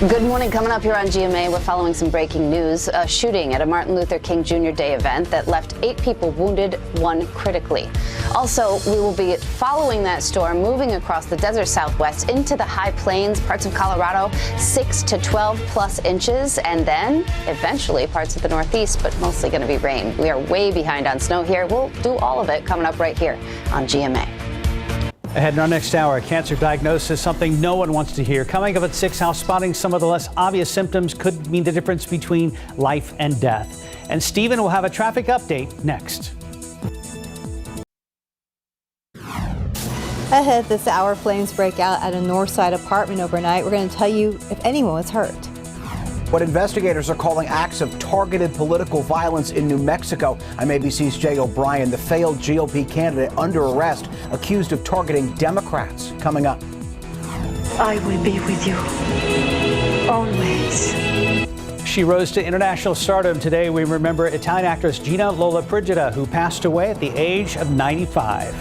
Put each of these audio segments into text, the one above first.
Good morning. Coming up here on GMA, we're following some breaking news. A shooting at a Martin Luther King Jr. Day event that left 8 people wounded, 1 critically. Also, we will be following that storm moving across the desert Southwest into the high plains, parts of Colorado, 6 to 12 plus inches, and then eventually parts of the Northeast, but mostly going to be rain. We are way behind on snow here. We'll do all of it coming up right here on GMA. Ahead in our next hour, a cancer diagnosis, something no one wants to hear. Coming up at 6, how spotting some of the less obvious symptoms could mean the difference between life and death. And Stephen will have a traffic update next. Ahead this hour, flames break out at a Northside apartment overnight. We're going to tell you if anyone was hurt. What investigators are calling acts of targeted political violence in New Mexico. I'm ABC's Jay O'Brien, the failed GOP candidate under arrest, accused of targeting Democrats. Coming up. I will be with you always. She rose to international stardom. Today we remember Italian actress Gina Lollobrigida, who passed away at the age of 95.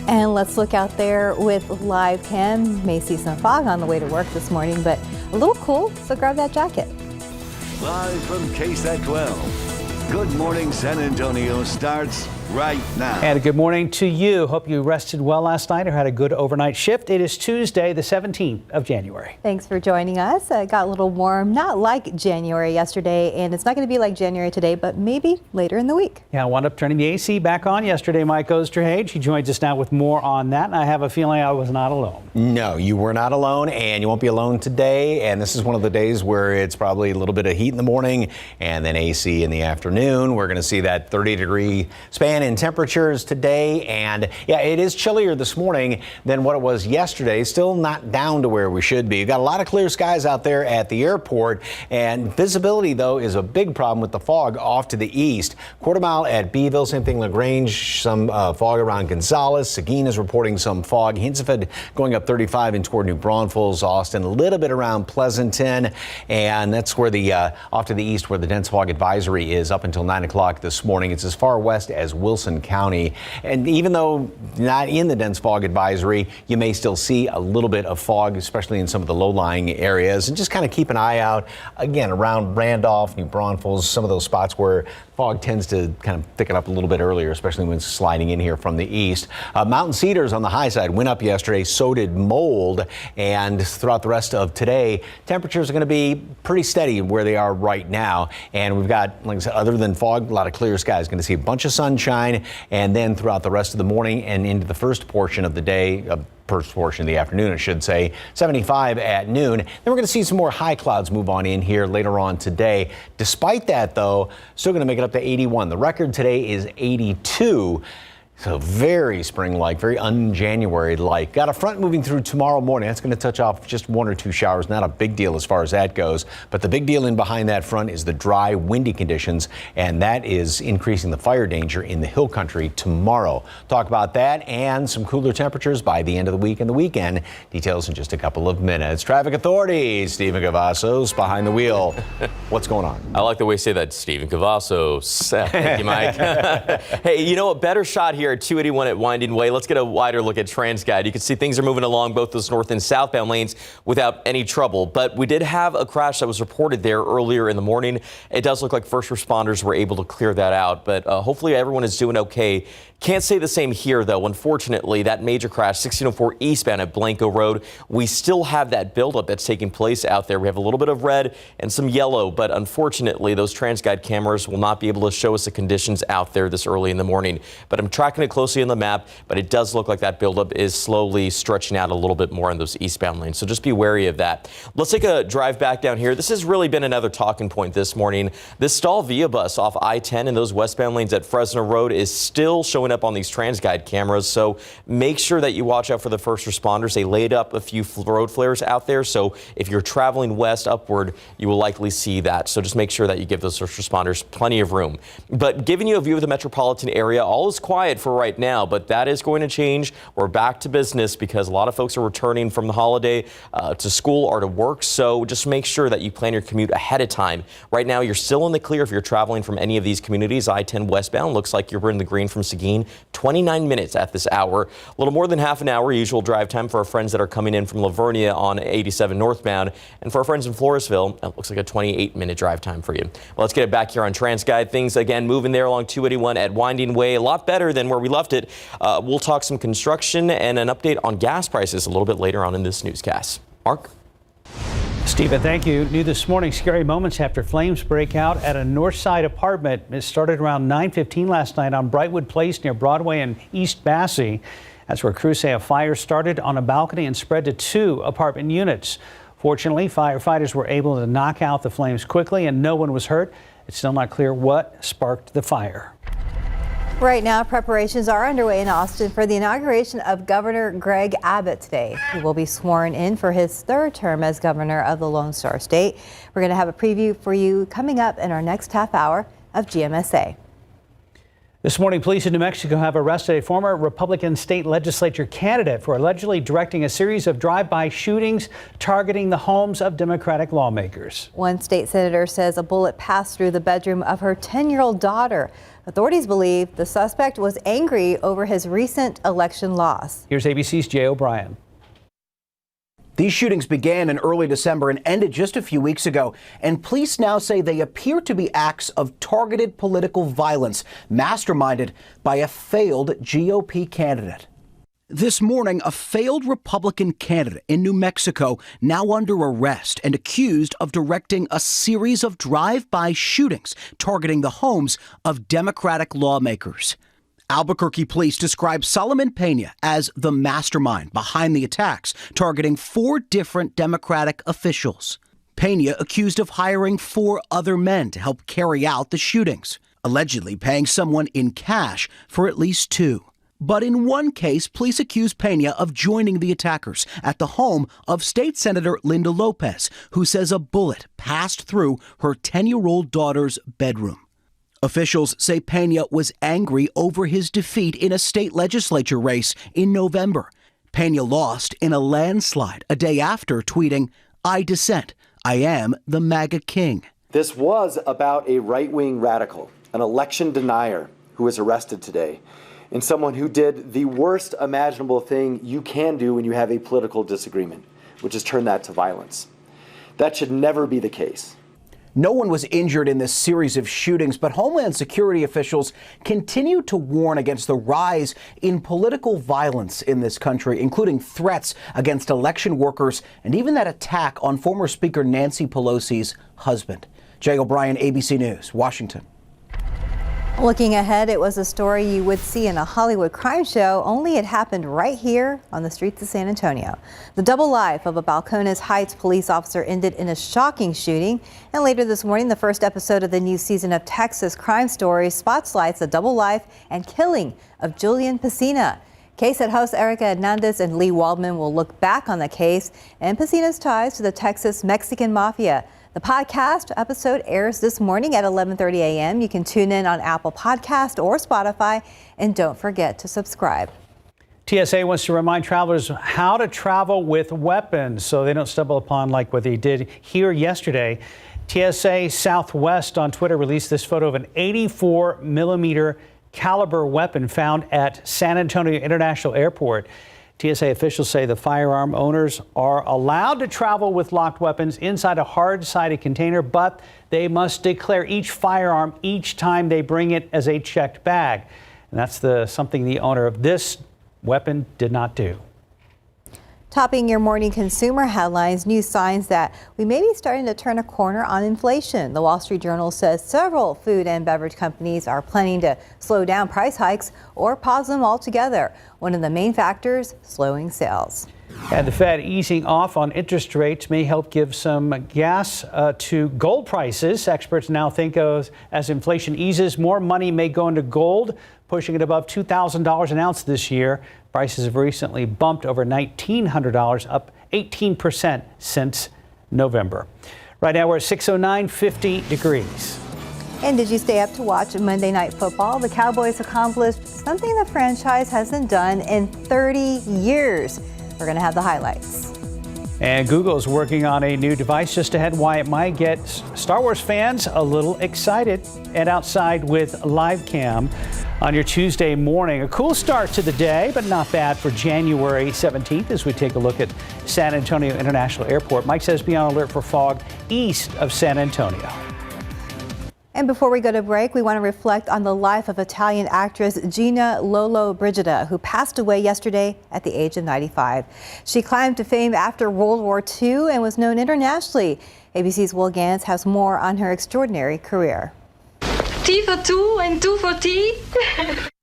And let's look out there with live cam. May see some fog on the way to work this morning, but a little cool, so grab that jacket. Live from KSAT 12. Good Morning San Antonio starts right now. And a good morning to you. Hope you rested well last night or had a good overnight shift. It is Tuesday, the 17th of January. Thanks for joining us. It got a little warm, not like January yesterday, and it's not going to be like January today, but maybe later in the week. Yeah, I wound up turning the AC back on yesterday. Mike Osterhage, he joins us now with more on that, and I have a feeling I was not alone. No, you were not alone, and you won't be alone today. And this is one of the days where it's probably a little bit of heat in the morning and then AC in the afternoon. We're going to see that 30-degree span in temperatures today, and yeah, it is chillier this morning than what it was yesterday. Still not down to where we should be. We've got a lot of clear skies out there at the airport, and visibility though is a big problem with the fog off to the east. Quarter mile at Beeville, same thing LaGrange, some fog around Gonzales. Seguin is reporting some fog. Hinsford going up 35 in toward New Braunfels, Austin, a little bit around Pleasanton, and that's where the off to the east where the dense fog advisory is up until 9 o'clock this morning. It's as far west as Wilson County, and even though not in the dense fog advisory, you may still see a little bit of fog, especially in some of the low-lying areas, and just kind of keep an eye out again around Randolph, New Braunfels, some of those spots where fog tends to kind of thicken up a little bit earlier, especially when it's sliding in here from the east. Mountain Cedars on the high side went up yesterday, so did Mold, and throughout the rest of today, temperatures are going to be pretty steady where they are right now. And we've got, like I said, other than fog, a lot of clear skies. Going to see a bunch of sunshine, and then throughout the rest of the morning and into the first portion of the day, first portion of the afternoon, I should say, 75 at noon. Then we're going to see some more high clouds move on in here later on today. Despite that, though, still going to make it up to 81. The record today is 82. So very spring-like, very un-January-like. Got a front moving through tomorrow morning. That's going to touch off just 1 or 2 showers. Not a big deal as far as that goes. But the big deal in behind that front is the dry, windy conditions, and that is increasing the fire danger in the hill country tomorrow. Talk about that and some cooler temperatures by the end of the week and the weekend. Details in just a couple of minutes. Traffic authorities, Stephen Cavazos behind the wheel. What's going on? I like the way you say that, Stephen Cavazos. Thank you, Mike. Hey, you know, a better shot here at 281 at Winding Way. Let's get a wider look at TransGuide. You can see things are moving along both those north and southbound lanes without any trouble. But we did have a crash that was reported there earlier in the morning. It does look like first responders were able to clear that out, but hopefully everyone is doing okay. Can't say the same here, though. Unfortunately, that major crash, 1604 eastbound at Blanco Road, we still have that buildup that's taking place out there. We have a little bit of red and some yellow, but unfortunately, those TransGuide cameras will not be able to show us the conditions out there this early in the morning. But I'm tracking it closely on the map, but it does look like that buildup is slowly stretching out a little bit more on those eastbound lanes. So just be wary of that. Let's take a drive back down here. This has really been another talking point this morning. This stall via bus off I-10 in those westbound lanes at Fresno Road is still showing up on these TransGuide cameras, so make sure that you watch out for the first responders. They laid up a few road flares out there, so if you're traveling west upward, you will likely see that. So just make sure that you give those first responders plenty of room. But giving you a view of the metropolitan area, all is quiet for for right now, but that is going to change. We're back to business because a lot of folks are returning from the holiday to school or to work. So just make sure that you plan your commute ahead of time. Right now, you're still in the clear if you're traveling from any of these communities. I-10 westbound looks like you're in the green from Seguin. 29 minutes at this hour. A little more than half an hour usual drive time for our friends that are coming in from Livonia on 87 northbound. And for our friends in Floresville, it looks like a 28-minute drive time for you. Well, let's get it back here on TransGuide. Things again moving there along 281 at Winding Way. A lot better than where we left it. We'll talk some construction and an update on gas prices a little bit later on in this newscast. Mark? Stephen, thank you. New this morning, scary moments after flames break out at a north side apartment. It started around 9:15 last night on Brightwood Place near Broadway and East Bassey. That's where crews say a fire started on a balcony and spread to 2 apartment units. Fortunately, firefighters were able to knock out the flames quickly and no one was hurt. It's still not clear what sparked the fire. Right now, preparations are underway in Austin for the inauguration of Governor Greg Abbott today. He will be sworn in for his 3rd term as governor of the Lone Star State. We're going to have a preview for you coming up in our next half hour of GMSA. This morning, police in New Mexico have arrested a former Republican state legislature candidate for allegedly directing a series of drive-by shootings targeting the homes of Democratic lawmakers. One state senator says a bullet passed through the bedroom of her 10-year-old daughter. Authorities believe the suspect was angry over his recent election loss. Here's ABC's Jay O'Brien. These shootings began in early December and ended just a few weeks ago, and police now say they appear to be acts of targeted political violence, masterminded by a failed GOP candidate. This morning, a failed Republican candidate in New Mexico now under arrest and accused of directing a series of drive-by shootings targeting the homes of Democratic lawmakers. Albuquerque police describe Solomon Pena as the mastermind behind the attacks, targeting 4 different Democratic officials. Pena accused of hiring 4 other men to help carry out the shootings, allegedly paying someone in cash for at least 2. But in one case, police accuse Pena of joining the attackers at the home of State Senator Linda Lopez, who says a bullet passed through her 10-year-old daughter's bedroom. Officials say Pena was angry over his defeat in a state legislature race in November. Pena lost in a landslide a day after tweeting, "I dissent. I am the MAGA king." This was about a right-wing radical, an election denier who was arrested today, and someone who did the worst imaginable thing you can do when you have a political disagreement, which is turn that to violence. That should never be the case. No one was injured in this series of shootings, but Homeland Security officials continue to warn against the rise in political violence in this country, including threats against election workers and even that attack on former Speaker Nancy Pelosi's husband. Jay O'Brien, ABC News, Washington. Looking ahead, it was a story you would see in a Hollywood crime show, only it happened right here on the streets of San Antonio. The double life of a Balcones Heights police officer ended in a shocking shooting. And later this morning, the first episode of the new season of Texas Crime Stories spotlights the double life and killing of Julian Pacina. KSAT hosts Erica Hernandez and Lee Waldman will look back on the case and Pacina's ties to the Texas Mexican Mafia. The podcast episode airs this morning at 11:30 a.m. You can tune in on Apple Podcast or Spotify, and don't forget to subscribe. TSA wants to remind travelers how to travel with weapons so they don't stumble upon like what they did here yesterday. TSA Southwest on Twitter released this photo of an 84 millimeter caliber weapon found at San Antonio International Airport. TSA officials say the firearm owners are allowed to travel with locked weapons inside a hard-sided container, but they must declare each firearm each time they bring it as a checked bag. And that's something the owner of this weapon did not do. Topping your morning consumer headlines, new signs that we may be starting to turn a corner on inflation. The Wall Street Journal says several food and beverage companies are planning to slow down price hikes or pause them altogether. One of the main factors, slowing sales. And the Fed easing off on interest rates may help give some gas to gold prices. Experts now think of as inflation eases, more money may go into gold, pushing it above $2,000 an ounce this year. Prices have recently bumped over $1,900, up 18% since November. Right now we're at 609, 50 degrees. And did you stay up to watch Monday Night Football? The Cowboys accomplished something the franchise hasn't done in 30 years. We're going to have the highlights. And Google's working on a new device just ahead, why it might get Star Wars fans a little excited. And outside with live cam on your Tuesday morning. A cool start to the day, but not bad for January 17th as we take a look at San Antonio International Airport. Mike says be on alert for fog east of San Antonio. And before we go to break, we want to reflect on the life of Italian actress Gina Lollobrigida, who passed away yesterday at the age of 95. She climbed to fame after World War II and was known internationally. ABC's Will Gans has more on her extraordinary career. T for two and two for tea.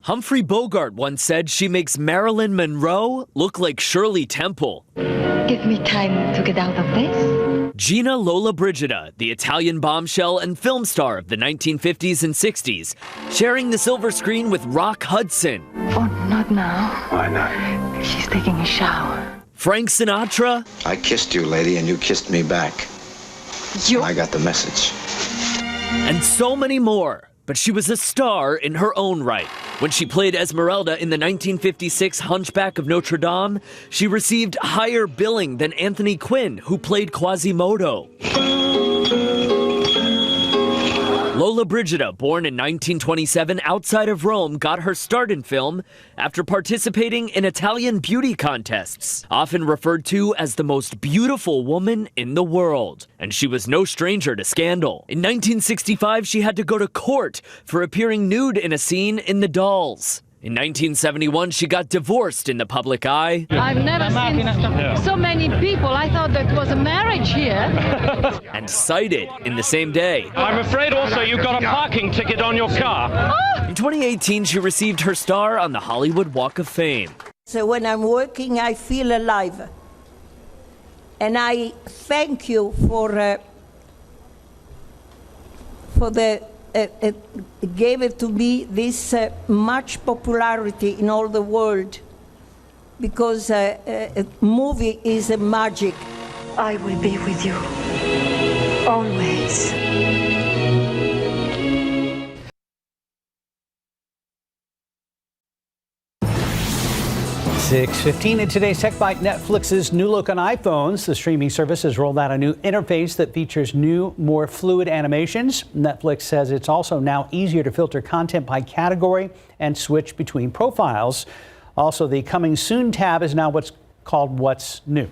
Humphrey Bogart once said she makes Marilyn Monroe look like Shirley Temple. Give me time to get out of this. Gina Lollobrigida, the Italian bombshell and film star of the 1950s and 60s, sharing the silver screen with Rock Hudson. Oh, not now. Why not? She's taking a shower. Frank Sinatra. I kissed you, lady, and you kissed me back. I got the message. And so many more. But she was a star in her own right. When she played Esmeralda in the 1956 Hunchback of Notre Dame, she received higher billing than Anthony Quinn, who played Quasimodo. Lollobrigida, born in 1927 outside of Rome, got her start in film after participating in Italian beauty contests, often referred to as the most beautiful woman in the world. And she was no stranger to scandal. In 1965, she had to go to court for appearing nude in a scene in The Dolls. In 1971, she got divorced in the public eye. I've never seen so many people. I thought that was a marriage here. And cited in the same day. I'm afraid also you got a parking ticket on your car. In 2018, she received her star on the Hollywood Walk of Fame. So when I'm working, I feel alive. And I thank you for gave it to me this much popularity in all the world, because a movie is a magic. I will be with you. Always. 6:15 in today's Tech Bite. Netflix's new look on iPhones. The streaming service has rolled out a new interface that features new, more fluid animations. Netflix says it's also now easier to filter content by category and switch between profiles. Also, the Coming Soon tab is now what's called What's New.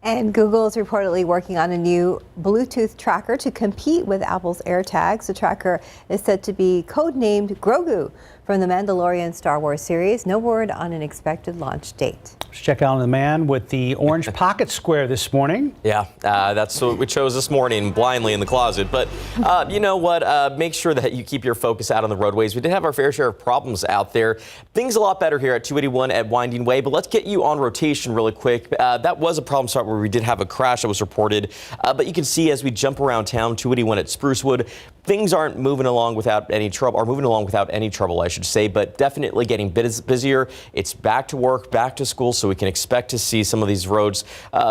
And Google is reportedly working on a new Bluetooth tracker to compete with Apple's AirTags. The tracker is said to be codenamed Grogu from the Mandalorian Star Wars series. No word on an expected launch date. Let's check out the man with the orange pocket square this morning. Yeah, that's what we chose this morning, blindly in the closet. But you know what? Make sure that you keep your focus out on the roadways. We did have our fair share of problems out there. Things a lot better here at 281 at Winding Way. But let's get you on rotation really quick. That was a problem spot where we did have a crash that was reported. But you can see as we jump around town, 281 at Sprucewood, things aren't moving along without any trouble, I should say, but definitely getting busier. It's back to work, back to school, so we can expect to see some of these roads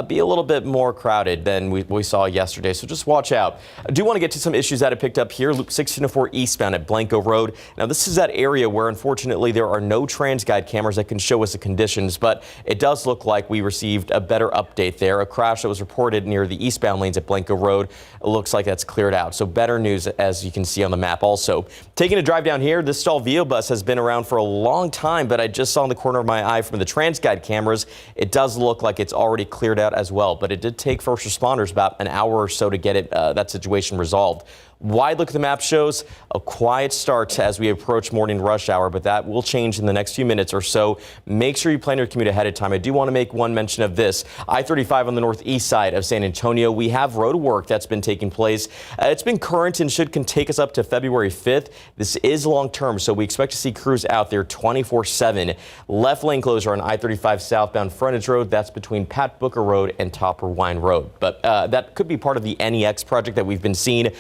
be a little bit more crowded than we saw yesterday. So just watch out. I do want to get to some issues that I picked up here. Loop 1604 eastbound at Blanco Road. Now, this is that area where, unfortunately, there are no TransGuide cameras that can show us the conditions, but it does look like we received a better update there. A crash that was reported near the eastbound lanes at Blanco Road. It looks like that's cleared out. So better news, as you can see on the map. Also, taking a drive down here, this stalled Vio bus has been around for a long time, but I just saw in the corner of my eye from the TransGuide cameras, it does look like it's already cleared out as well. But it did take first responders about an hour or so to get that situation resolved. Wide look at the map shows a quiet start as we approach morning rush hour, but that will change in the next few minutes or so. Make sure you plan your commute ahead of time. I do want to make one mention of this. I-35 on the northeast side of San Antonio. We have road work that's been taking place. It's been current and should take us up to February 5th. This is long term, so we expect to see crews out there 24/7. Left lane closure on I-35 southbound frontage road. That's between Pat Booker Road and Topper Wine Road. But that could be part of the NEX project that we've been seeing.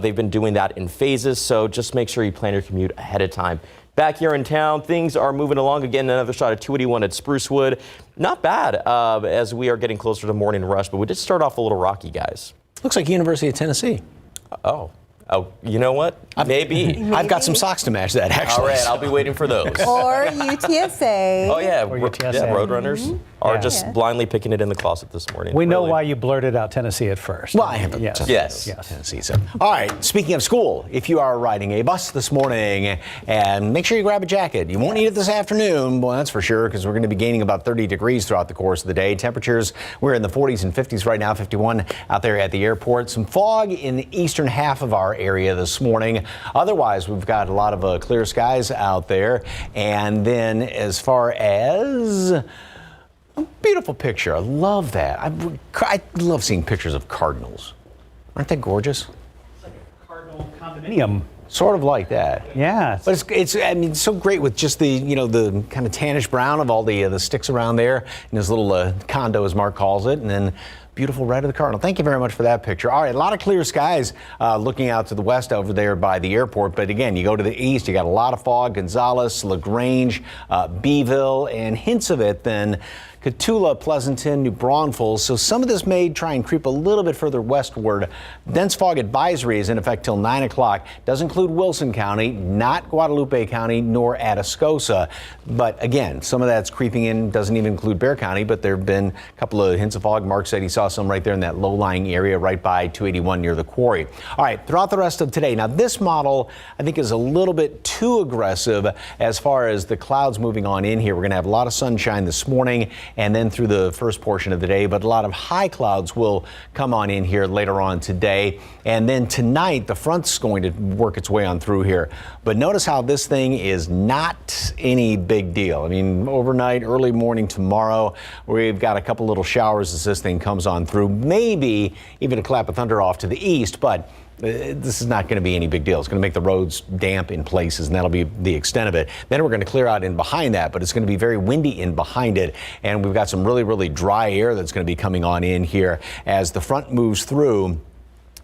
They've been doing that in phases, so just make sure you plan your commute ahead of time. Back here in town, things are moving along. Again, another shot at 281 at Sprucewood. Not bad as we are getting closer to morning rush, but we did start off a little rocky, guys. Looks like University of Tennessee. Oh. Oh, you know what? Maybe. I've got some socks to match that, actually. All right, I'll be waiting for those. Or UTSA. Oh, yeah. Or UTSA. Yeah, Roadrunners are just blindly picking it in the closet this morning. We know Really. why you blurted out Tennessee at first. Well, I have Yes. Tennessee. So. All right, speaking of school, if you are riding a bus this morning, and make sure you grab a jacket. You won't need it this afternoon, well, that's for sure, because we're going to be gaining about 30 degrees throughout the course of the day. Temperatures, we're in the 40s and 50s right now, 51 out there at the airport. Some fog in the eastern half of our area this morning. Otherwise, we've got a lot of clear skies out there. And then as far as a beautiful picture, I love that. I love seeing pictures of cardinals. Aren't they gorgeous? It's like a cardinal condominium. Sort of like that. Yeah. But it's I mean, so great with just the, the kind of tannish brown of all the sticks around there in this little condo, as Mark calls it, and then beautiful red of the cardinal. Thank you very much for that picture. All right, a lot of clear skies looking out to the west over there by the airport. But again, you go to the east, you got a lot of fog. Gonzales, LaGrange, Beeville, and hints of it then Cotulla, Pleasanton, New Braunfels. So some of this may try and creep a little bit further westward. Dense fog advisory is in effect till 9 o'clock. Does include Wilson County, not Guadalupe County, nor Atascosa. But again, some of that's creeping in, doesn't even include Bexar County, but there have been a couple of hints of fog. Mark said he saw some right there in that low-lying area right by 281 near the quarry. All right, throughout the rest of today. Now, this model, I think, is a little bit too aggressive as far as the clouds moving on in here. We're going to have a lot of sunshine this morning and then through the first portion of the day, but a lot of high clouds will come on in here later on today. And then tonight, the front's going to work its way on through here. But notice how this thing is not any big deal. I mean, overnight, early morning tomorrow, we've got a couple little showers as this thing comes on through. Maybe even a clap of thunder off to the east, but this is not going to be any big deal. It's going to make the roads damp in places, and that'll be the extent of it. Then we're going to clear out in behind that, but it's going to be very windy in behind it. And we've got some really, really dry air that's going to be coming on in here as the front moves through.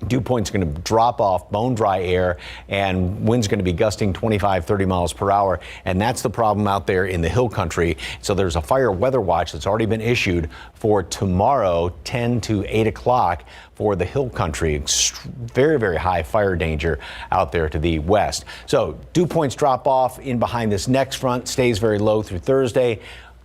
Dew point's going to drop off, bone dry air, and wind's going to be gusting 25, 30 miles per hour. And that's the problem out there in the hill country. So there's a fire weather watch that's already been issued for tomorrow, 10 to 8 o'clock for the hill country. Very, very high fire danger out there to the west. So dew points drop off in behind this next front, stays very low through Thursday.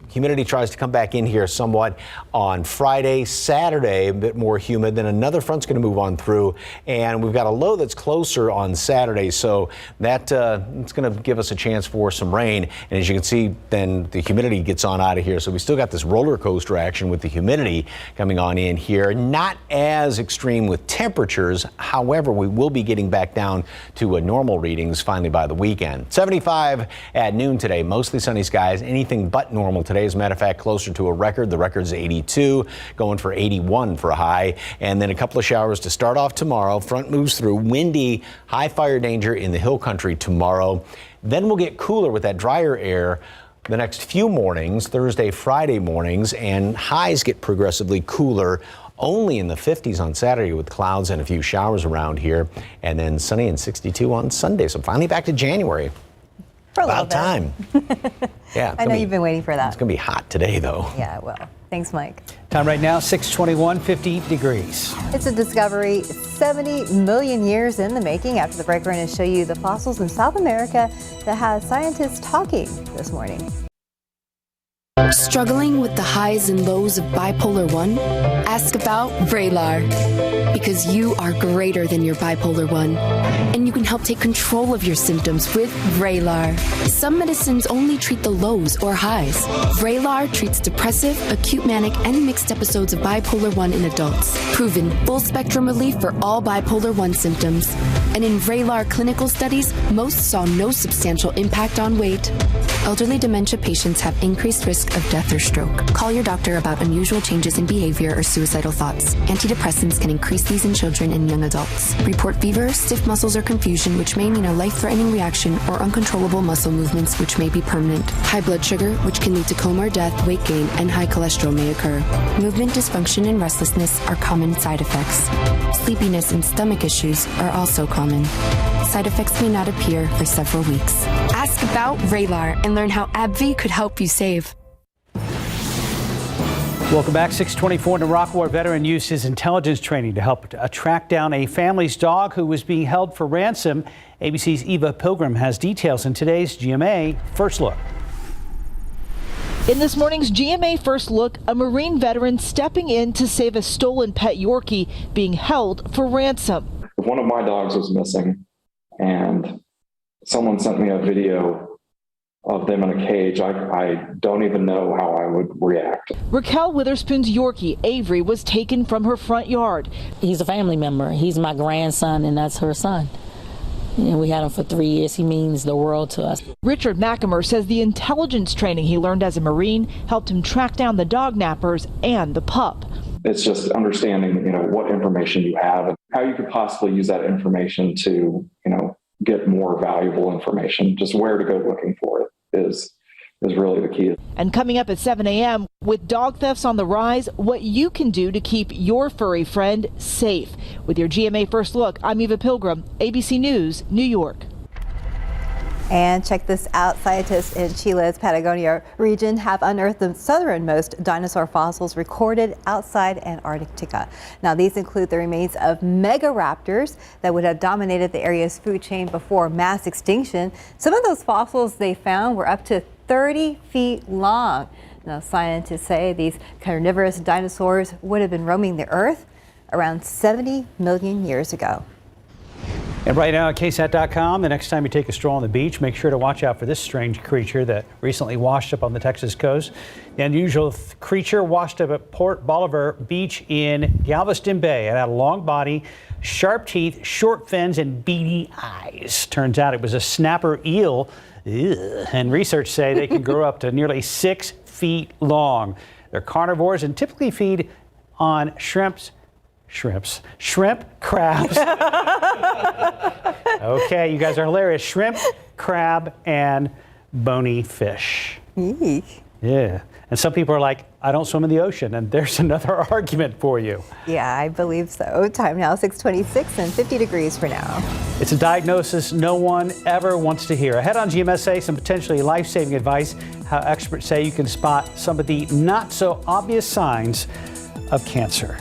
Humidity tries to come back in here somewhat on Friday. Saturday, a bit more humid. Then another front's going to move on through, and we've got a low that's closer on Saturday, so that it's going to give us a chance for some rain. And as you can see, then the humidity gets on out of here. So we still got this roller coaster action with the humidity coming on in here. Not as extreme with temperatures. However, we will be getting back down to normal readings finally by the weekend. 75 at noon today. Mostly sunny skies. Anything but normal today. As a matter of fact, closer to a record. The record's 82, going for 81 for a high. And then a couple of showers to start off tomorrow. Front moves through. Windy, high fire danger in the hill country tomorrow. Then we'll get cooler with that drier air the next few mornings, Thursday, Friday mornings, and highs get progressively cooler. Only in the 50s on Saturday with clouds and a few showers around here. And then sunny and 62 on Sunday. So finally back to January. For a About time. Yeah. I know you've been waiting for that. It's going to be hot today, though. Yeah, it will. Thanks, Mike. Time right now, 6:21, 50 degrees. It's a discovery 70 million years in the making. After the break, we're going to show you the fossils in South America that has scientists talking this morning. Struggling with the highs and lows of bipolar 1? Ask about Vraylar. Because you are greater than your bipolar 1. And you can help take control of your symptoms with Vraylar. Some medicines only treat the lows or highs. Vraylar treats depressive, acute manic, and mixed episodes of bipolar 1 in adults. Proven full spectrum relief for all bipolar 1 symptoms. And in Vraylar clinical studies, most saw no substantial impact on weight. Elderly dementia patients have increased risk of death or stroke. Call your doctor about unusual changes in behavior or suicidal thoughts. Antidepressants can increase these in children and young adults. Report fever, stiff muscles, or confusion, which may mean a life-threatening reaction, or uncontrollable muscle movements, which may be permanent. High blood sugar, which can lead to coma or death, weight gain, and high cholesterol may occur. Movement dysfunction and restlessness are common side effects. Sleepiness and stomach issues are also common. Side effects may not appear for several weeks. Ask about Vraylar and learn how AbbVie could help you save. Welcome back. 624. An Iraq War veteran used his intelligence training to help track down a family's dog who was being held for ransom. ABC's Eva Pilgrim has details in today's GMA First Look. In this morning's GMA First Look, a Marine veteran stepping in to save a stolen pet Yorkie being held for ransom. One of my dogs was missing, and someone sent me a video of them in a cage. I don't even know how I would react. Raquel Witherspoon's Yorkie, Avery, was taken from her front yard. He's a family member. He's my grandson, and that's her son. And we had him for 3 years. He means the world to us. Richard McAmer says the intelligence training he learned as a Marine helped him track down the dog nappers and the pup. It's just understanding, what information you have and how you could possibly use that information to, get more valuable information. Just where to go looking for it is really the key. And coming up at 7 a.m., with dog thefts on the rise, what you can do to keep your furry friend safe. With your GMA First Look, I'm Eva Pilgrim, ABC News, New York. And check this out. Scientists in Chile's Patagonia region have unearthed the southernmost dinosaur fossils recorded outside Antarctica. Now, these include the remains of megaraptors that would have dominated the area's food chain before mass extinction. Some of those fossils they found were up to 30 feet long. Now, scientists say these carnivorous dinosaurs would have been roaming the Earth around 70 million years ago. And right now at KSAT.com, the next time you take a stroll on the beach, make sure to watch out for this strange creature that recently washed up on the Texas coast. The unusual creature washed up at Port Bolivar Beach in Galveston Bay. It had a long body, sharp teeth, short fins, and beady eyes. Turns out it was a snapper eel. Ugh. And research say they can grow up to nearly 6 feet long. They're carnivores and typically feed on shrimp, crabs. Okay, you guys are hilarious. Shrimp, crab, and bony fish. Eek. Yeah. And some people are like, I don't swim in the ocean. And there's another argument for you. Yeah, I believe so. Time now 6:26 and 50 degrees for now. It's a diagnosis no one ever wants to hear. Ahead on GMSA, some potentially life-saving advice, how experts say you can spot some of the not so obvious signs of cancer.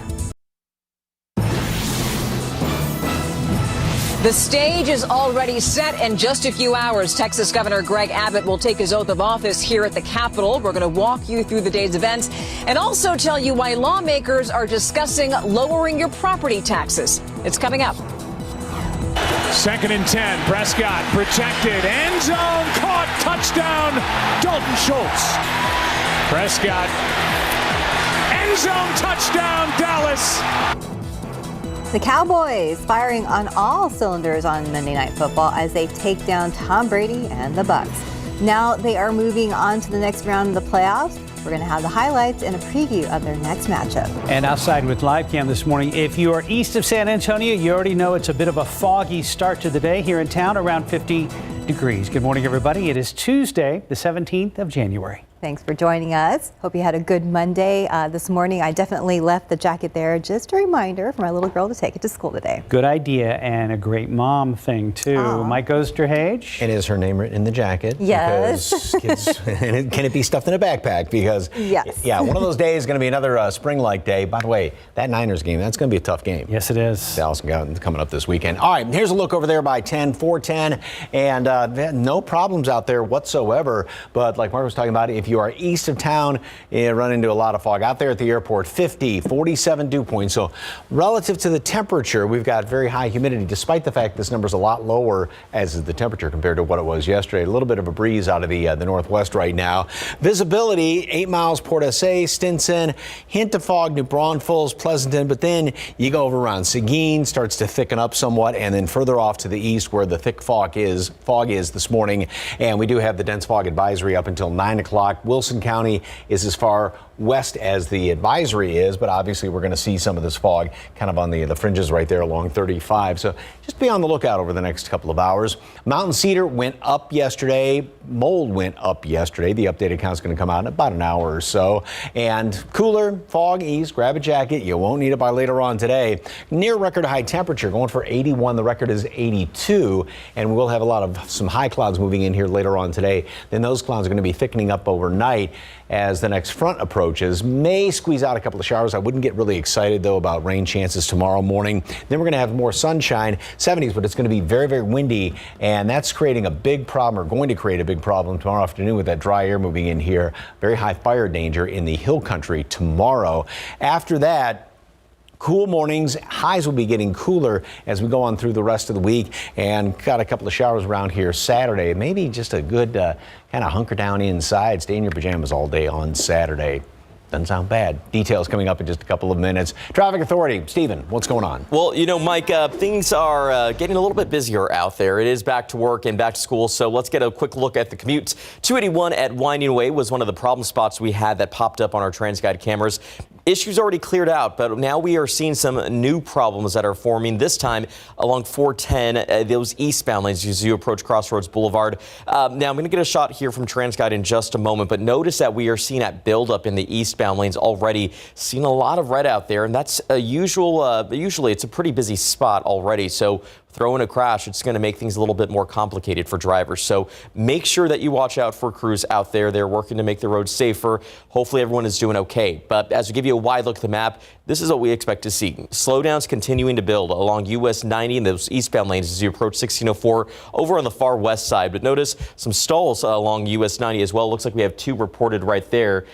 The stage is already set. In just a few hours, Texas Governor Greg Abbott will take his oath of office here at the Capitol. We're going to walk you through the day's events and also tell you why lawmakers are discussing lowering your property taxes. It's coming up. 2nd and 10. Prescott protected. End zone caught. Touchdown. Dalton Schultz. Prescott. End zone touchdown. Dallas. The Cowboys firing on all cylinders on Monday Night Football as they take down Tom Brady and the Bucs. Now they are moving on to the next round of the playoffs. We're going to have the highlights and a preview of their next matchup. And outside with live cam this morning, if you are east of San Antonio, you already know it's a bit of a foggy start to the day here in town, around 50 degrees. Good morning, everybody. It is Tuesday, the 17th of January. Thanks for joining us. Hope you had a good Monday this morning. I definitely left the jacket there. Just a reminder for my little girl to take it to school today. Good idea and a great mom thing, too. Aww. Mike Osterhage. And is her name written in the jacket? Yes. Can it be stuffed in a backpack? Because, yes. Yeah, one of those days is going to be another spring-like day. By the way, that Niners game, that's going to be a tough game. Yes, it is. Dallas coming up this weekend. All right, here's a look over there by 410. And no problems out there whatsoever. But like Mark was talking about, if you are east of town, you run into a lot of fog. Out there at the airport, 50, 47 dew points. So relative to the temperature, we've got very high humidity, despite the fact this number is a lot lower, as is the temperature compared to what it was yesterday. A little bit of a breeze out of the northwest right now. Visibility, 8 miles Port SA, Stinson, hint of fog, New Braunfels, Pleasanton, but then you go over around Seguin, starts to thicken up somewhat, and then further off to the east where the thick fog is this morning. And we do have the dense fog advisory up until 9 o'clock. Wilson County is as far west as the advisory is, but obviously we're going to see some of this fog kind of on the fringes right there along 35. So just be on the lookout over the next couple of hours. Mountain cedar went up yesterday. Mold went up yesterday. The updated count is going to come out in about an hour or so. And cooler, fog ease, grab a jacket. You won't need it by later on today. Near record high temperature, going for 81. The record is 82. And we'll have some high clouds moving in here later on today. Then those clouds are going to be thickening up overnight as the next front approaches. approaches. May squeeze out a couple of showers. I wouldn't get really excited, though, about rain chances tomorrow morning. Then we're going to have more sunshine, 70s, but it's going to be very, very windy, and that's creating a big problem, or going to create a big problem tomorrow afternoon with that dry air moving in here. Very high fire danger in the hill country tomorrow. After that, cool mornings, highs will be getting cooler as we go on through the rest of the week, and got a couple of showers around here Saturday. Maybe just a good kind of hunker down inside, stay in your pajamas all day on Saturday. Doesn't sound bad. Details coming up in just a couple of minutes. Traffic Authority, Stephen, what's going on? Well, you know, Mike, things are getting a little bit busier out there. It is back to work and back to school, so let's get a quick look at the commutes. 281 at Winding Way was one of the problem spots we had that popped up on our TransGuide cameras. Issues already cleared out, but now we are seeing some new problems that are forming, this time along 410, those eastbound lanes as you approach Crossroads Boulevard. Now, I'm going to get a shot here from TransGuide in just a moment, but notice that we are seeing that buildup in the eastbound lanes already. Seeing a lot of red out there, and that's usually it's a pretty busy spot already, so throw in a crash, it's going to make things a little bit more complicated for drivers. So make sure that you watch out for crews out there. They're working to make the roads safer. Hopefully everyone is doing okay. But as we give you a wide look at the map, this is what we expect to see. Slowdowns continuing to build along US 90 and those eastbound lanes as you approach 1604 over on the far west side. But notice some stalls along US 90 as well. Looks like we have 2 reported right there.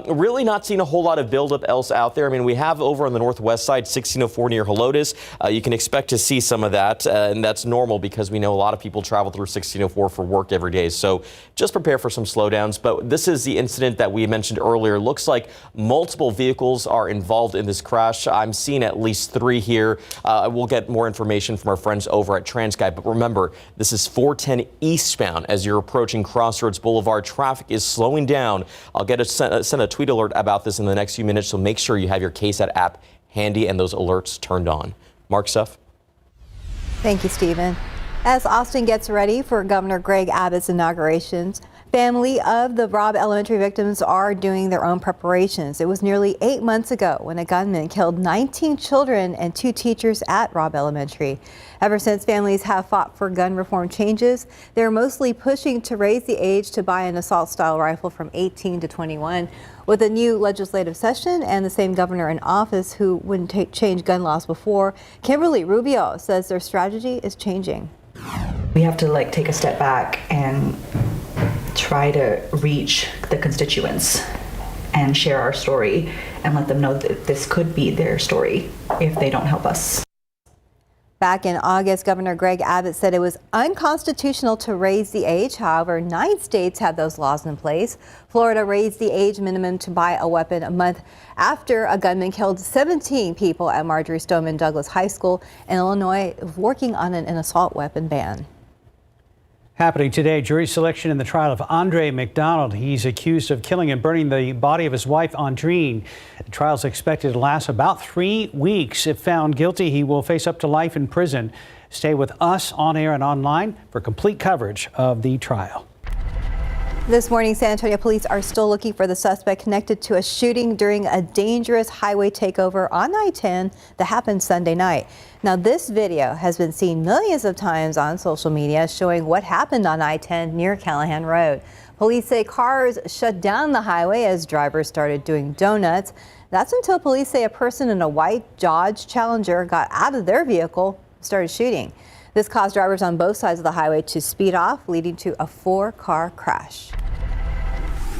Really not seeing a whole lot of buildup else out there. I mean, we have over on the northwest side 1604 near Helotes. You can expect to see some of that. And that's normal because we know a lot of people travel through 1604 for work every day. So just prepare for some slowdowns. But this is the incident that we mentioned earlier. Looks like multiple vehicles are involved in this crash. I'm seeing at least 3 here. We'll get more information from our friends over at TransGuide. But remember, this is 410 eastbound as you're approaching Crossroads Boulevard. Traffic is slowing down. I'll send a tweet alert about this in the next few minutes. So make sure you have your KSAT app handy and those alerts turned on. Mark, Steph. Thank you, Stephen. As Austin gets ready for Governor Greg Abbott's inaugurations, family of the Robb Elementary victims are doing their own preparations. It was nearly 8 months ago when a gunman killed 19 children and 2 teachers at Robb Elementary. Ever since, families have fought for gun reform changes. They're mostly pushing to raise the age to buy an assault-style rifle from 18 to 21. With a new legislative session and the same governor in office who wouldn't change gun laws before, Kimberly Rubio says their strategy is changing. We have to take a step back and try to reach the constituents and share our story and let them know that this could be their story if they don't help us. Back in August, Governor Greg Abbott said it was unconstitutional to raise the age. However, 9 states have those laws in place. Florida raised the age minimum to buy a weapon a month after a gunman killed 17 people at Marjory Stoneman Douglas High School. And Illinois is working on an assault weapon ban. Happening today, jury selection in the trial of Andre McDonald. He's accused of killing and burning the body of his wife, Andreen. The trial is expected to last about 3 weeks. If found guilty, he will face up to life in prison. Stay with us on air and online for complete coverage of the trial. This morning, San Antonio police are still looking for the suspect connected to a shooting during a dangerous highway takeover on I-10 that happened Sunday night. Now, this video has been seen millions of times on social media showing what happened on I-10 near Callahan Road. Police say cars shut down the highway as drivers started doing donuts. That's until police say a person in a white Dodge Challenger got out of their vehicle and started shooting. This caused drivers on both sides of the highway to speed off, leading to a 4-car crash.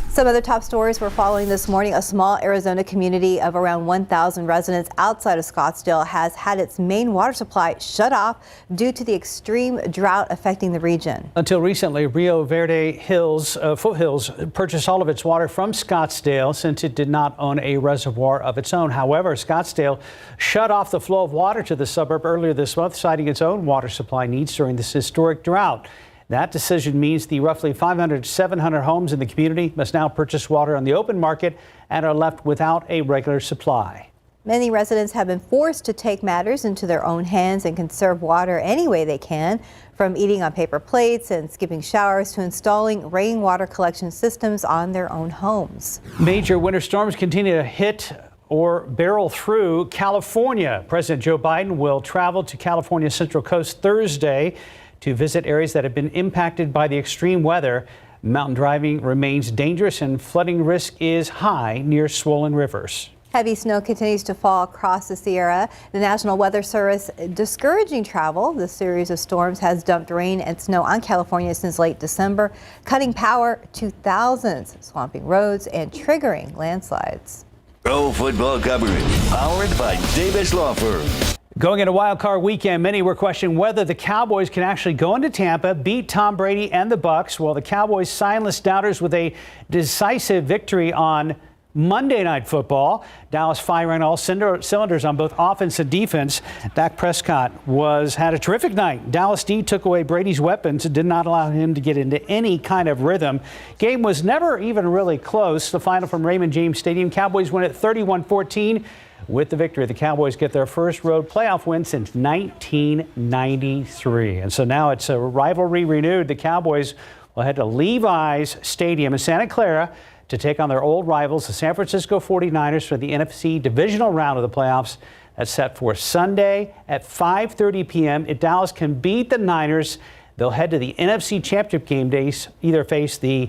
Some other top stories we're following this morning. A small Arizona community of around 1,000 residents outside of Scottsdale has had its main water supply shut off due to the extreme drought affecting the region. Until recently, Rio Verde Foothills purchased all of its water from Scottsdale since it did not own a reservoir of its own. However, Scottsdale shut off the flow of water to the suburb earlier this month, citing its own water supply needs during this historic drought. That decision means the roughly 700 homes in the community must now purchase water on the open market and are left without a regular supply. Many residents have been forced to take matters into their own hands and conserve water any way they can, from eating on paper plates and skipping showers to installing rainwater collection systems on their own homes. Major winter storms continue to hit or barrel through California. President Joe Biden will travel to California's Central Coast Thursday to visit areas that have been impacted by the extreme weather. Mountain driving remains dangerous and flooding risk is high near swollen rivers. Heavy snow continues to fall across the Sierra. The National Weather Service discouraging travel. The series of storms has dumped rain and snow on California since late December, cutting power to thousands, swamping roads and triggering landslides. Pro football coverage powered by Davis Law Firm. Going into Wild Card Weekend, many were questioning whether the Cowboys can actually go into Tampa, beat Tom Brady and the Bucs. Well, the Cowboys silenced doubters with a decisive victory on Monday Night Football. Dallas firing all cylinders on both offense and defense. Dak Prescott had a terrific night. Dallas D took away Brady's weapons and did not allow him to get into any kind of rhythm. Game was never even really close. The final from Raymond James Stadium. Cowboys win at 31-14. With the victory, the Cowboys get their first road playoff win since 1993. And so now it's a rivalry renewed. The Cowboys will head to Levi's Stadium in Santa Clara to take on their old rivals, the San Francisco 49ers, for the NFC divisional round of the playoffs. That's set for Sunday at 5:30 p.m. If Dallas can beat the Niners, they'll head to the NFC Championship game days, either face the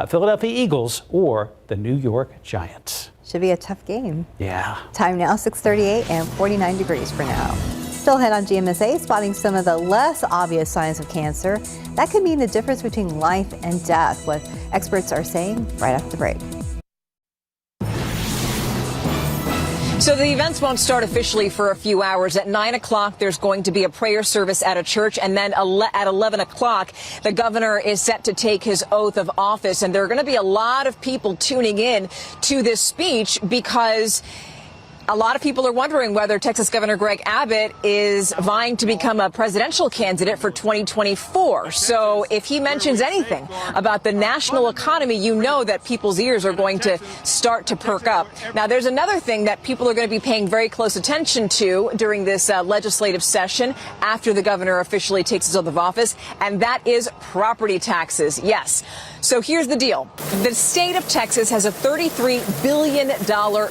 Philadelphia Eagles or the New York Giants. Should be a tough game. Yeah. Time now 6:38 and 49 degrees for now. Still ahead on GMSA, spotting some of the less obvious signs of cancer. That could mean the difference between life and death, what experts are saying right after the break. So the events won't start officially for a few hours. At 9 o'clock, there's going to be a prayer service at a church. And then at 11 o'clock, the governor is set to take his oath of office. And there are going to be a lot of people tuning in to this speech because a lot of people are wondering whether Texas Governor Greg Abbott is vying to become a presidential candidate for 2024. So if he mentions anything about the national economy, you know that people's ears are going to start to perk up. Now, there's another thing that people are going to be paying very close attention to during this legislative session after the governor officially takes his oath of office, and that is property taxes. Yes. So here's the deal. The state of Texas has a $33 billion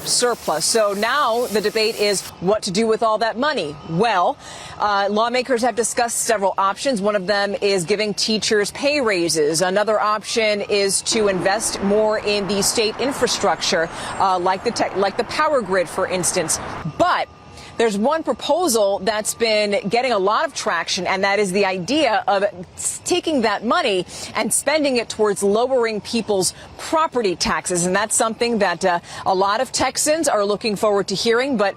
surplus. So now the debate is what to do with all that money. Well, lawmakers have discussed several options. One of them is giving teachers pay raises. Another option is to invest more in the state infrastructure, like the power grid, for instance. But there's one proposal that's been getting a lot of traction, and that is the idea of taking that money and spending it towards lowering people's property taxes. And that's something that a lot of Texans are looking forward to hearing. But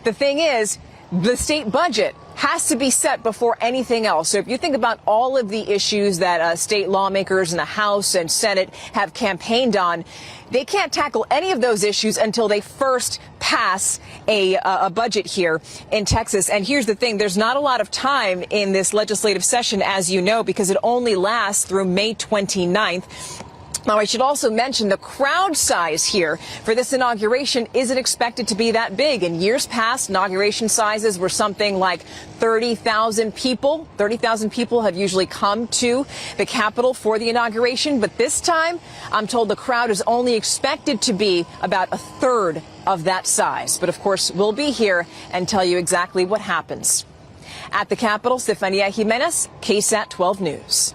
the thing is, the state budget has to be set before anything else. So if you think about all of the issues that state lawmakers in the House and Senate have campaigned on, they can't tackle any of those issues until they first pass a budget here in Texas. And here's the thing. There's not a lot of time in this legislative session, as you know, because it only lasts through May 29th. Now, I should also mention the crowd size here for this inauguration isn't expected to be that big. In years past, inauguration sizes were something like 30,000 people. 30,000 people have usually come to the Capitol for the inauguration. But this time, I'm told the crowd is only expected to be about a third of that size. But of course, we'll be here and tell you exactly what happens. At the Capitol, Stefania Jimenez, KSAT 12 News.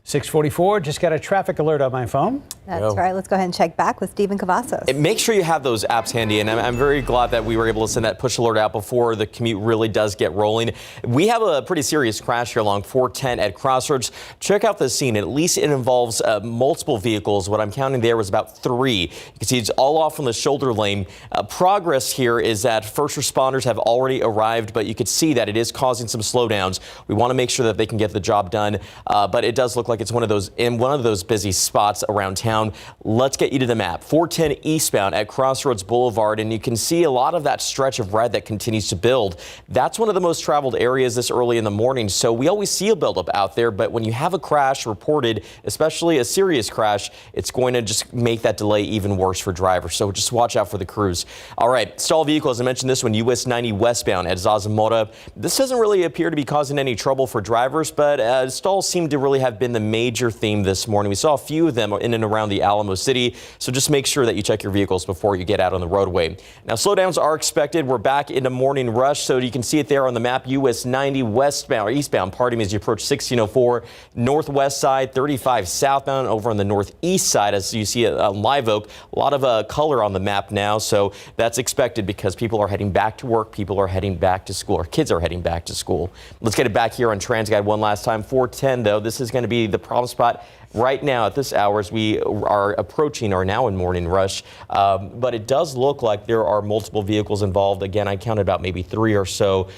6:44, just got a traffic alert on my phone. That's right. Let's go ahead and check back with Stephen Cavazos. Make sure you have those apps handy, and I'm very glad that we were able to send that push alert out before the commute really does get rolling. We have a pretty serious crash here along 410 at Crossroads. Check out the scene. At least it involves multiple vehicles. What I'm counting there was about 3. You can see it's all off on the shoulder lane. Progress here is that first responders have already arrived, but you could see that it is causing some slowdowns. We want to make sure that they can get the job done, but it does look like it's one of those busy spots around town. Let's get you to the map. 410 eastbound at Crossroads Boulevard, and you can see a lot of that stretch of red that continues to build. That's one of the most traveled areas this early in the morning, so we always see a buildup out there, but when you have a crash reported, especially a serious crash, it's going to just make that delay even worse for drivers, so just watch out for the crews. All right, stalled vehicle, as I mentioned, this one, US 90 westbound at Zarzamora. This doesn't really appear to be causing any trouble for drivers, but stalls seem to really have been the major theme this morning. We saw a few of them in and around around the Alamo City. So just make sure that you check your vehicles before you get out on the roadway. Now, slowdowns are expected. We're back into morning rush. So you can see it there on the map. US 90 westbound or eastbound, pardon me, as you approach 1604 northwest side, 35 southbound over on the northeast side. As you see on Live Oak, a lot of color on the map now. So that's expected because people are heading back to work. People are heading back to school, or kids are heading back to school. Let's get it back here on TransGuide one last time. 410, though, this is going to be the problem spot right now at this hour as we are approaching or now in morning rush. But it does look like there are multiple vehicles involved. Again, I counted about maybe 3 or so.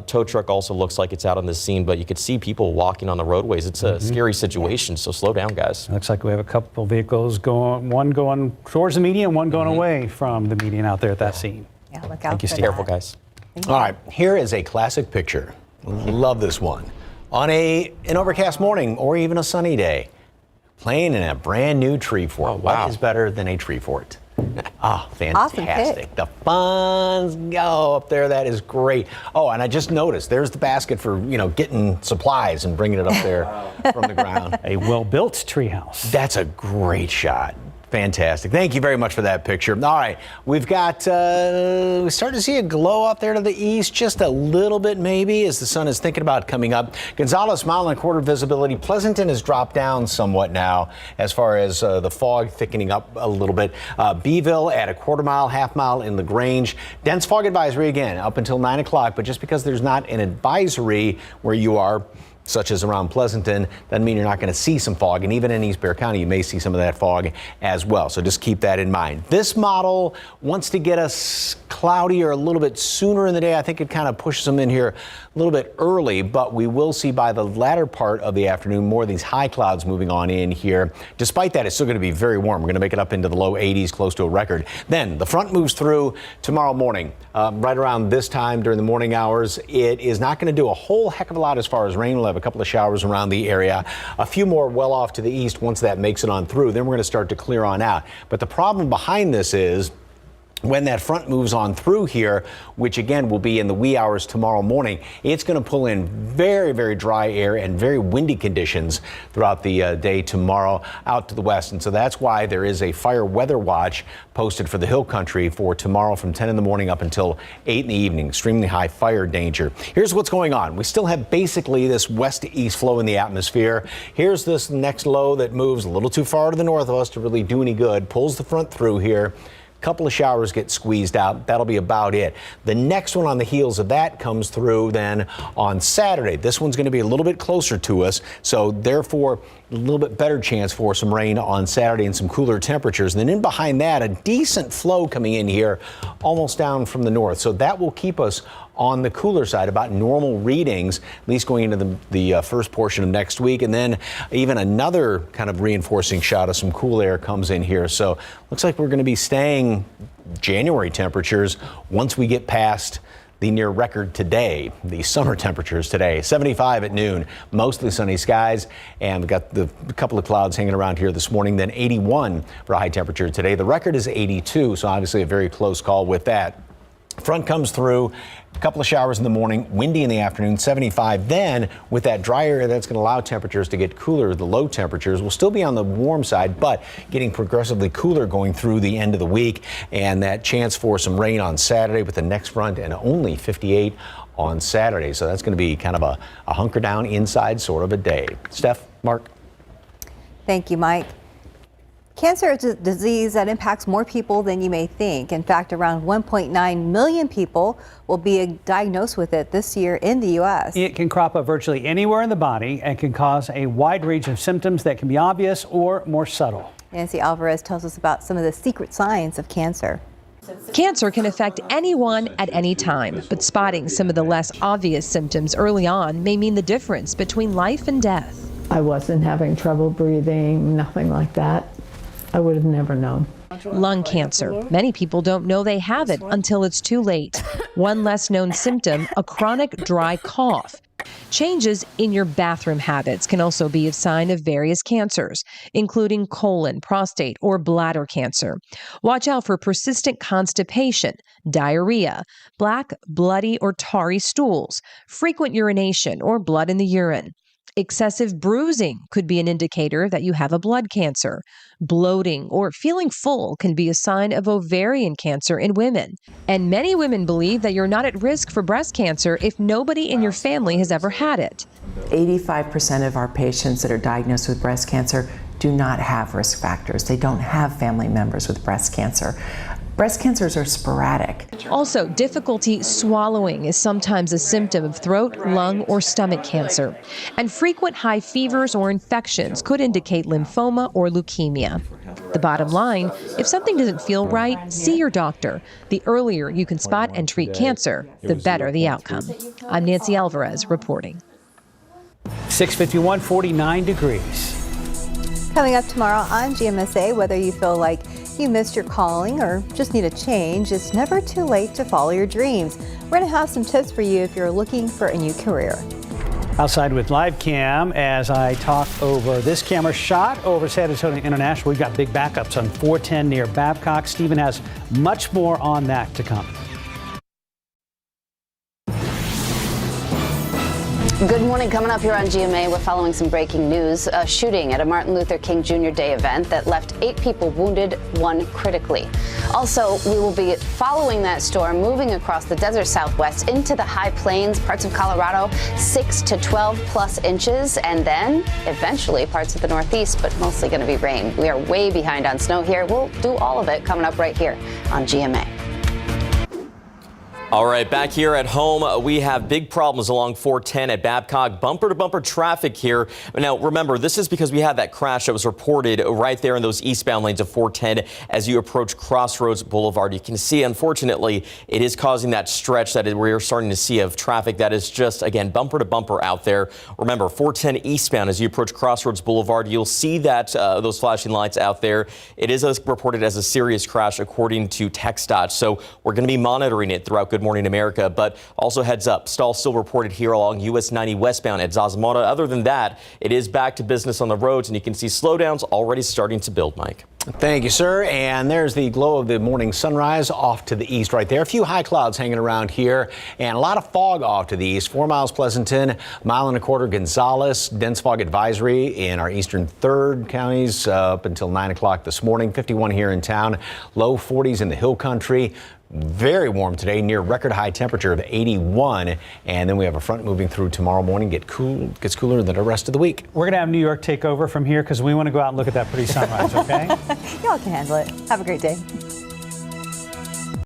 Tow truck also looks like it's out on the scene, but you could see people walking on the roadways. It's a scary situation, so slow down, guys. Looks like we have a couple vehicles one going towards the median, one going away from the median out there at that scene. Yeah, look out. Thank you, for Steve. Careful, guys. All right, here is a classic picture. Love this one. On an overcast morning or even a sunny day, playing in a brand new tree fort. Oh, wow. What is better than a tree fort? Ah, fantastic. Awesome pick. The funds go up there. That is great. Oh, and I just noticed there's the basket for, getting supplies and bringing it up there from the ground. A well-built treehouse. That's a great shot. Fantastic. Thank you very much for that picture. All right, we've got, we start to see a glow up there to the east, just a little bit maybe, as the sun is thinking about coming up. Gonzales, mile and a quarter visibility. Pleasanton has dropped down somewhat now as far as the fog thickening up a little bit. Beeville at a quarter mile, half mile in LaGrange. Dense fog advisory again up until 9 o'clock, but just because there's not an advisory where you are, such as around Pleasanton, doesn't mean you're not going to see some fog. And even in East Bexar County, you may see some of that fog as well. So just keep that in mind. This model wants to get us cloudier a little bit sooner in the day. I think it kind of pushes them in here a little bit early, but we will see by the latter part of the afternoon more of these high clouds moving on in here. Despite that, it's still going to be very warm. We're going to make it up into the low 80s, close to a record. Then the front moves through tomorrow morning, right around this time during the morning hours. It is not going to do a whole heck of a lot as far as rain. We'll have a couple of showers around the area, a few more well off to the east once that makes it on through. Then we're going to start to clear on out. But the problem behind this is when that front moves on through here, which again will be in the wee hours tomorrow morning, it's going to pull in very, very dry air and very windy conditions throughout the day tomorrow out to the west. And so that's why there is a fire weather watch posted for the Hill Country for tomorrow from 10 in the morning up until 8 in the evening. Extremely high fire danger. Here's what's going on. We still have basically this west to east flow in the atmosphere. Here's this next low that moves a little too far to the north of us to really do any good, pulls the front through here. Couple of showers get squeezed out. That'll be about it. The next one on the heels of that comes through then on Saturday. This one's going to be a little bit closer to us, so therefore a little bit better chance for some rain on Saturday and some cooler temperatures. And then in behind that, a decent flow coming in here almost down from the north. So that will keep us on the cooler side, about normal readings, at least going into the first portion of next week. And then even another kind of reinforcing shot of some cool air comes in here. So looks like we're going to be staying January temperatures once we get past the near record today, the summer temperatures today. 75 at noon, mostly sunny skies, and we've got a couple of clouds hanging around here this morning. Then 81 for a high temperature today. The record is 82, so obviously a very close call with that. Front comes through, a couple of showers in the morning, windy in the afternoon, 75. Then with that dry air, that's going to allow temperatures to get cooler. The low temperatures will still be on the warm side, but getting progressively cooler going through the end of the week. And that chance for some rain on Saturday with the next front, and only 58 on Saturday. So that's going to be kind of a hunker down inside sort of a day. Steph, Mark. Thank you, Mike. Cancer is a disease that impacts more people than you may think. In fact, around 1.9 million people will be diagnosed with it this year in the U.S. It can crop up virtually anywhere in the body and can cause a wide range of symptoms that can be obvious or more subtle. Nancy Alvarez tells us about some of the secret signs of cancer. Cancer can affect anyone at any time, but spotting some of the less obvious symptoms early on may mean the difference between life and death. I wasn't having trouble breathing, nothing like that. I would have never known. Lung cancer. Many people don't know they have it until it's too late. One less known symptom, a chronic dry cough. Changes in your bathroom habits can also be a sign of various cancers, including colon, prostate, or bladder cancer. Watch out for persistent constipation, diarrhea, black, bloody, or tarry stools, frequent urination, or blood in the urine. Excessive bruising could be an indicator that you have a blood cancer. Bloating or feeling full can be a sign of ovarian cancer in women. And many women believe that you're not at risk for breast cancer if nobody in your family has ever had it. 85% of our patients that are diagnosed with breast cancer do not have risk factors. They don't have family members with breast cancer. Breast cancers are sporadic. Also, difficulty swallowing is sometimes a symptom of throat, lung, or stomach cancer. And frequent high fevers or infections could indicate lymphoma or leukemia. The bottom line, if something doesn't feel right, see your doctor. The earlier you can spot and treat cancer, the better the outcome. I'm Nancy Alvarez reporting. 6:51, 49 degrees. Coming up tomorrow on GMSA, whether you feel like you missed your calling or just need a change, it's never too late to follow your dreams. We're going to have some tips for you if you're looking for a new career. Outside with live cam as I talk over this camera shot over San Antonio International. We've got big backups on 410 near Babcock. Stephen has much more on that to come. Good morning. Coming up here on GMA, we're following some breaking news. A shooting at a Martin Luther King Jr. Day event that left 8 people wounded, 1 critically. Also, we will be following that storm moving across the desert Southwest into the high plains, parts of Colorado, 6 to 12 plus inches, and then eventually parts of the Northeast, but mostly going to be rain. We are way behind on snow here. We'll do all of it coming up right here on GMA. All right, back here at home, we have big problems along 410 at Babcock. Bumper-to-bumper traffic here. Now, remember, this is because we had that crash that was reported right there in those eastbound lanes of 410 as you approach Crossroads Boulevard. You can see, unfortunately, it is causing that stretch that we're starting to see of traffic that is just, again, bumper-to-bumper out there. Remember, 410 eastbound as you approach Crossroads Boulevard, you'll see that those flashing lights out there. It is reported as a serious crash, according to TxDOT. So we're going to be monitoring it throughout Good Morning America, but also heads up, stall still reported here along US 90 westbound at Zarzamora. Other than that, it is back to business on the roads, and you can see slowdowns already starting to build, Mike. Thank you, sir. And there's the glow of the morning sunrise off to the east right there. A few high clouds hanging around here and a lot of fog off to the east. 4 miles Pleasanton, 1.25 miles Gonzales. Dense fog advisory in our eastern third counties up until 9 o'clock this morning. 51 here in town. Low 40s in the hill country. Very warm today, near record high temperature of 81. And then we have a front moving through tomorrow morning. Gets cooler than the rest of the week. We're going to have New York take over from here because we want to go out and look at that pretty sunrise, okay? Y'all can handle it. Have a great day.